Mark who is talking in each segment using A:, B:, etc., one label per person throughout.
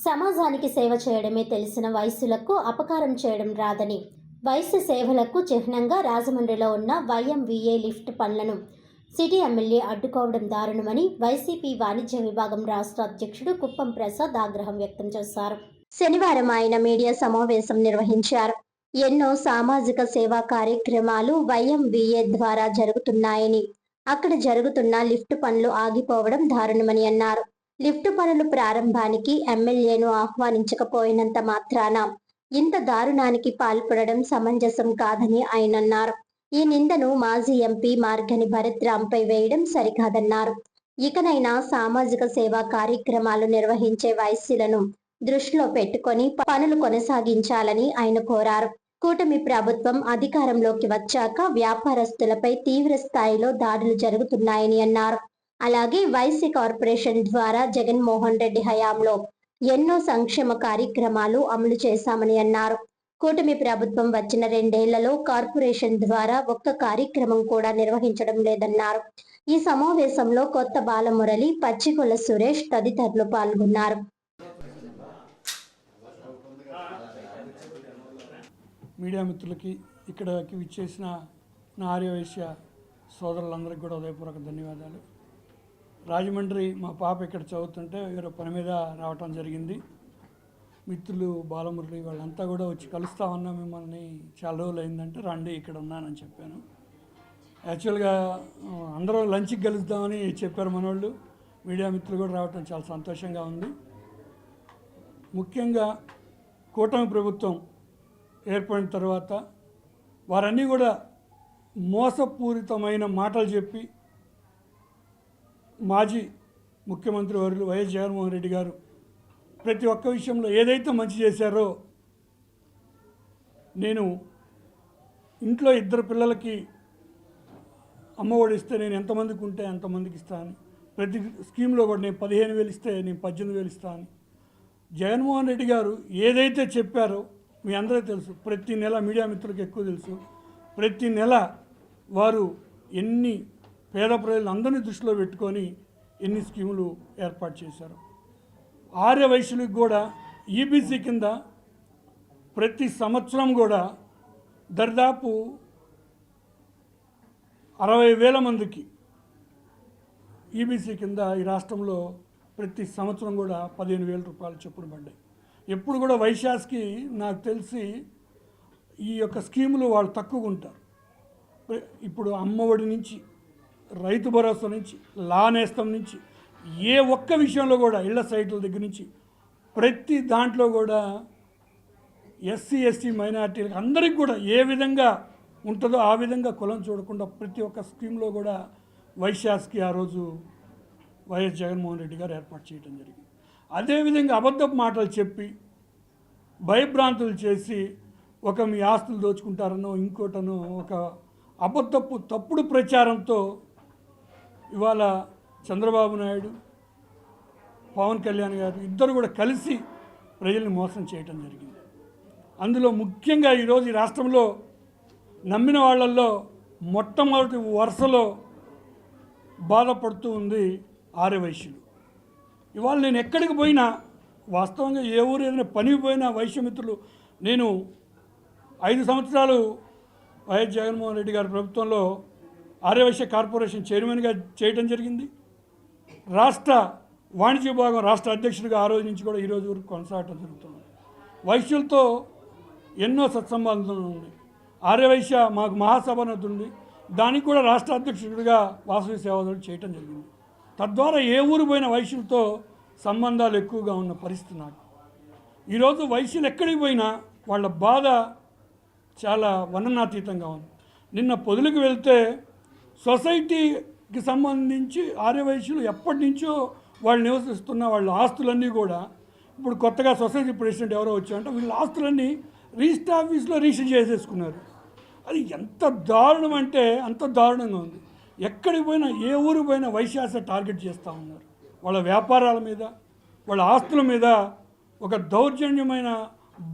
A: సమాజానికి సేవ చేయడమే తెలిసిన వైశ్యులకు అపకారం చేయడం రాదని, వైశ్య సేవలకు చిహ్నంగా రాజమండ్రిలో ఉన్న వైఎంవీఏ లిఫ్ట్ పనులను సిటీ ఎమ్మెల్యే అడ్డుకోవడం దారుణమని వైసీపీ వాణిజ్య విభాగం రాష్ట్ర అధ్యక్షుడు కుప్పం ప్రసాద్ ఆగ్రహం వ్యక్తం చేశారు. శనివారం ఆయన మీడియా సమావేశం నిర్వహించారు. ఎన్నో సామాజిక సేవా కార్యక్రమాలు వైఎంవీఏ ద్వారా జరుగుతున్నాయని, అక్కడ జరుగుతున్న లిఫ్ట్ పనులు ఆగిపోవడం దారుణమని అన్నారు. లిఫ్ట్ పనులు ప్రారంభానికి ఎమ్మెల్యేను ఆహ్వానించకపోయినంత మాత్రాన ఇంత దారుణానికి పాల్పడడం సమంజసం కాదని ఆయన అన్నారు. ఈ నిందను మాజీ ఎంపీ మార్గని భరత్ రాంపై వేయడం సరికాదన్నారు. ఇకనైనా సామాజిక సేవా కార్యక్రమాలు నిర్వహించే వైశ్యులను దృష్టిలో పెట్టుకొని పనులు కొనసాగించాలని ఆయన కోరారు. కూటమి ప్రభుత్వం అధికారంలోకి వచ్చాక వ్యాపారస్తులపై తీవ్ర స్థాయిలో దాడులు జరుగుతున్నాయని అన్నారు. అలాగే వైసీ కార్పొరేషన్ ద్వారా జగన్మోహన్ రెడ్డి హయాంలో ఎన్నో సంక్షేమ కార్యక్రమాలు అమలు చేశామని అన్నారు. కూటమి ప్రభుత్వం వచ్చిన 2 ఏళ్లలో కార్పొరేషన్ ద్వారా ఒక్క కార్యక్రమం కూడా నిర్వహించడం లేదన్నారు. ఈ సమావేశంలో కొత్త బాలమురళి, పచ్చికొల్ల సురేష్ తదితరులు పాల్గొన్నారు.
B: మీడియా మిత్రులకి, ఇక్కడికి విచ్చేసిన నా ఆర్యవైశ్య సోదరులందరికీ కూడా ఉదయపూర్వక ధన్యవాదాలు. రాజమండ్రి మా పాప ఇక్కడ చదువుతుంటే వేరే పని మీద రావటం జరిగింది. మిత్రులు బాలమురళి వాళ్ళంతా కూడా వచ్చి కలుస్తా ఉన్నా, మిమ్మల్ని చాలా రోజులు అయిందంటే రండి ఇక్కడ ఉన్నానని చెప్పాను. యాక్చువల్గా అందరూ లంచ్కి కలుద్దామని చెప్పారు మనోళ్ళు. మీడియా మిత్రులు కూడా రావటం చాలా సంతోషంగా ఉంది. ముఖ్యంగా కూటమి ప్రభుత్వం ఏర్పడిన తర్వాత వారన్నీ కూడా మోసపూరితమైన మాటలు చెప్పి మాజీ ముఖ్యమంత్రి వర్యులు వైఎస్ జగన్మోహన్ రెడ్డి గారు ప్రతి ఒక్క విషయంలో ఏదైతే మంచి చేశారో, నేను ఇంట్లో 2 పిల్లలకి అమ్మఒడి ఇస్తే నేను ఎంతమందికి ఉంటే అంతమందికి ఇస్తాను, ప్రతి స్కీమ్లో కూడా నేను 15,000 ఇస్తే నేను 18,000 ఇస్తాను. జగన్మోహన్ రెడ్డి గారు ఏదైతే చెప్పారో మీ అందరికీ తెలుసు. ప్రతి నెల మీడియా మిత్రులకు ఎక్కువ తెలుసు. ప్రతి నెల వారు ఎన్ని పేద ప్రజలు అందరినీ దృష్టిలో పెట్టుకొని ఎన్ని స్కీములు ఏర్పాటు చేశారు. ఆర్య వైశ్యులకు కూడా ఈబీసీ కింద ప్రతి సంవత్సరం కూడా దరిదాపు 60,000 మందికి ఈబీసీ కింద ఈ రాష్ట్రంలో ప్రతి సంవత్సరం కూడా 15,000 రూపాయలు చొప్పున పడ్డాయి. ఎప్పుడు కూడా వైశ్యాస్కి నాకు తెలిసి ఈ యొక్క స్కీములు వాళ్ళు తక్కువగా ఉంటారు. ఇప్పుడు అమ్మఒడి నుంచి, రైతు భరోసా నుంచి, లా నేస్తం నుంచి, ఏ ఒక్క విషయంలో కూడా ఇళ్ల సైట్ల దగ్గర నుంచి ప్రతి దాంట్లో కూడా ఎస్సీ ఎస్టీ మైనార్టీలకు అందరికీ కూడా ఏ విధంగా ఉంటుందో ఆ విధంగా కులం చూడకుండా ప్రతి ఒక్క స్కీమ్లో కూడా వైశ్యాస్కి ఆ రోజు వైఎస్ జగన్మోహన్ రెడ్డి గారు ఏర్పాటు చేయడం జరిగింది. అదేవిధంగా అబద్ధపు మాటలు చెప్పి భయభ్రాంతులు చేసి ఒక మీ ఆస్తులు దోచుకుంటారనో ఇంకోటనో ఒక అబద్ధపు తప్పుడు ప్రచారంతో ఇవాళ చంద్రబాబు నాయుడు, పవన్ కళ్యాణ్ గారు ఇద్దరు కూడా కలిసి ప్రజల్ని మోసం చేయటం జరిగింది. అందులో ముఖ్యంగా ఈరోజు ఈ రాష్ట్రంలో నమ్మిన వాళ్ళల్లో మొట్టమొదటి వరుసలో బాధపడుతూ ఉంది ఆర్యవైశ్యులు. ఇవాళ నేను ఎక్కడికి పోయినా, వాస్తవంగా ఏ ఊరు ఏదైనా పనికి పోయినా వైశ్యమిత్రులు, నేను 5 సంవత్సరాలు వైఎస్ జగన్మోహన్ రెడ్డి గారి ప్రభుత్వంలో ఆర్యవైశ్య కార్పొరేషన్ చైర్మన్గా చేయడం జరిగింది. రాష్ట్ర వాణిజ్య విభాగం రాష్ట్ర అధ్యక్షుడిగా ఆ రోజు నుంచి కూడా ఈ రోజు వరకు కొనసాగటం జరుగుతుంది. వైశ్యులతో ఎన్నో సత్సంబంధాలు ఉంది. ఆర్యవైశ్య మాకు మహాసభ అనేది ఉంది, దానికి కూడా రాష్ట్ర అధ్యక్షుడిగా వాసవి సేవలు చేయటం జరిగింది. తద్వారా ఏ ఊరు పోయిన వైశ్యులతో సంబంధాలు ఎక్కువగా ఉన్న పరిస్థితి నాకు. ఈరోజు వైశ్యులు ఎక్కడికి పోయినా వాళ్ళ బాధ చాలా వర్ణనాతీతంగా ఉంది. నిన్న పొదులకు వెళ్తే సొసైటీకి సంబంధించి ఆర్యవైశ్యులు ఎప్పటి నుంచో వాళ్ళు నివసిస్తున్న వాళ్ళ ఆస్తులన్నీ కూడా ఇప్పుడు కొత్తగా సొసైటీ ప్రెసిడెంట్ ఎవరో వచ్చారంటే వీళ్ళ ఆస్తులన్నీ రిజిస్టర్ ఆఫీస్లో రిజిస్టర్ చేసేసుకున్నారు. అది ఎంత దారుణం అంటే అంత దారుణంగా ఉంది. ఎక్కడికి పోయినా ఏ ఊరు పోయినా వైశ్యాస టార్గెట్ చేస్తూ ఉన్నారు. వాళ్ళ వ్యాపారాల మీద, వాళ్ళ ఆస్తుల మీద ఒక దౌర్జన్యమైన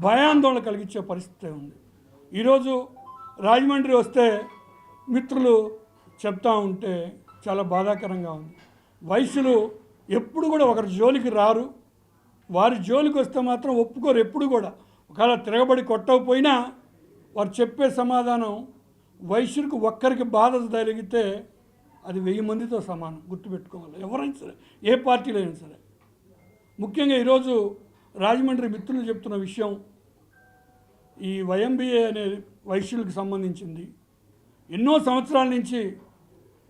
B: భయాందోళన కలిగించే పరిస్థితి ఉంది. ఈరోజు రాజమండ్రి వస్తే మిత్రులు చెప్తా ఉంటే చాలా బాధాకరంగా ఉంది. వైశ్యులు ఎప్పుడు కూడా ఒకరి జోలికి రారు, వారి జోలికి వస్తే మాత్రం ఒప్పుకోరు ఎప్పుడు కూడా. ఒకవేళ తిరగబడి కొట్టకపోయినా వారు చెప్పే సమాధానం వైశ్యుడికి ఒక్కరికి బాధ జరిగితే అది 1000 మందితో సమానం. గుర్తుపెట్టుకోవాలి ఎవరైనా సరే, ఏ పార్టీలో అయినా సరే. ముఖ్యంగా ఈరోజు రాజమండ్రి మిత్రులు చెప్తున్న విషయం, ఈ వైఎంబీఏ అనే వైశ్యులకు సంబంధించింది. ఎన్నో సంవత్సరాల నుంచి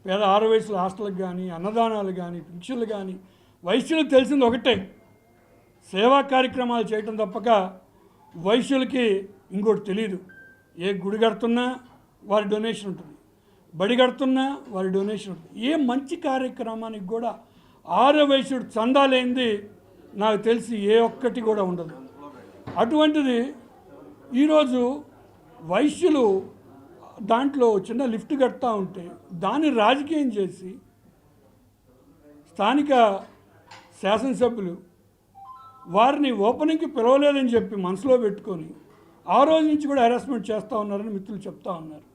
B: పేద 6 వయసుల హాస్టల్కి కానీ, అన్నదానాలు కానీ, పింఛన్లు కానీ వైశ్యులకు తెలిసింది ఒకటే, సేవా కార్యక్రమాలు చేయటం తప్పక వైశ్యులకి ఇంకోటి తెలియదు. ఏ గుడి కడుతున్నా వారి డొనేషన్ ఉంటుంది, బడి కడుతున్నా వారి డొనేషన్ ఉంటుంది. ఏ మంచి కార్యక్రమానికి కూడా ఆర్య వైశ్యుడు చందా లేనిది నాకు తెలిసి ఏ ఒక్కటి కూడా ఉండదు. అటువంటిది ఈరోజు వైశ్యులు దాంట్లో చిన్న లిఫ్ట్ కడతా ఉంటే దాన్ని రాజకీయం చేసి స్థానిక శాసనసభ్యులు వారిని ఓపెనింగ్కి పిలవలేదని చెప్పి మనసులో పెట్టుకొని ఆ రోజు నుంచి కూడా హెరాస్మెంట్ చేస్తూ ఉన్నారని మిత్రులు చెప్తా ఉన్నారు.